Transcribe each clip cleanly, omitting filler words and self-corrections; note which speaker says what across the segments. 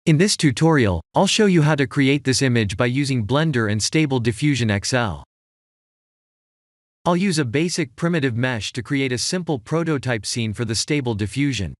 Speaker 1: In this tutorial, I'll show you how to create this image by using Blender and Stable Diffusion XL. I'll use a basic primitive mesh to create a simple prototype scene for the Stable Diffusion.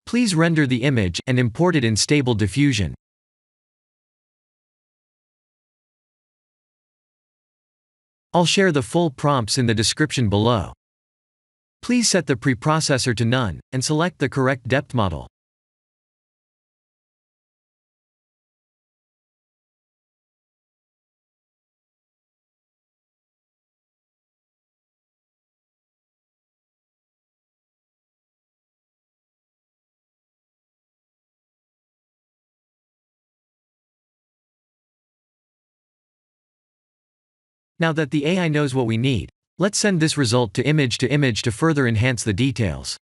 Speaker 1: Please render the image and import it in Stable Diffusion. I'll share the full prompts in the description below. Please set the preprocessor to none, and select the correct depth model. Now that the AI knows what we need, let's send this result to image to further enhance the details.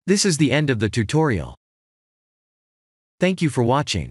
Speaker 1: This is the end of the tutorial. Thank you for watching.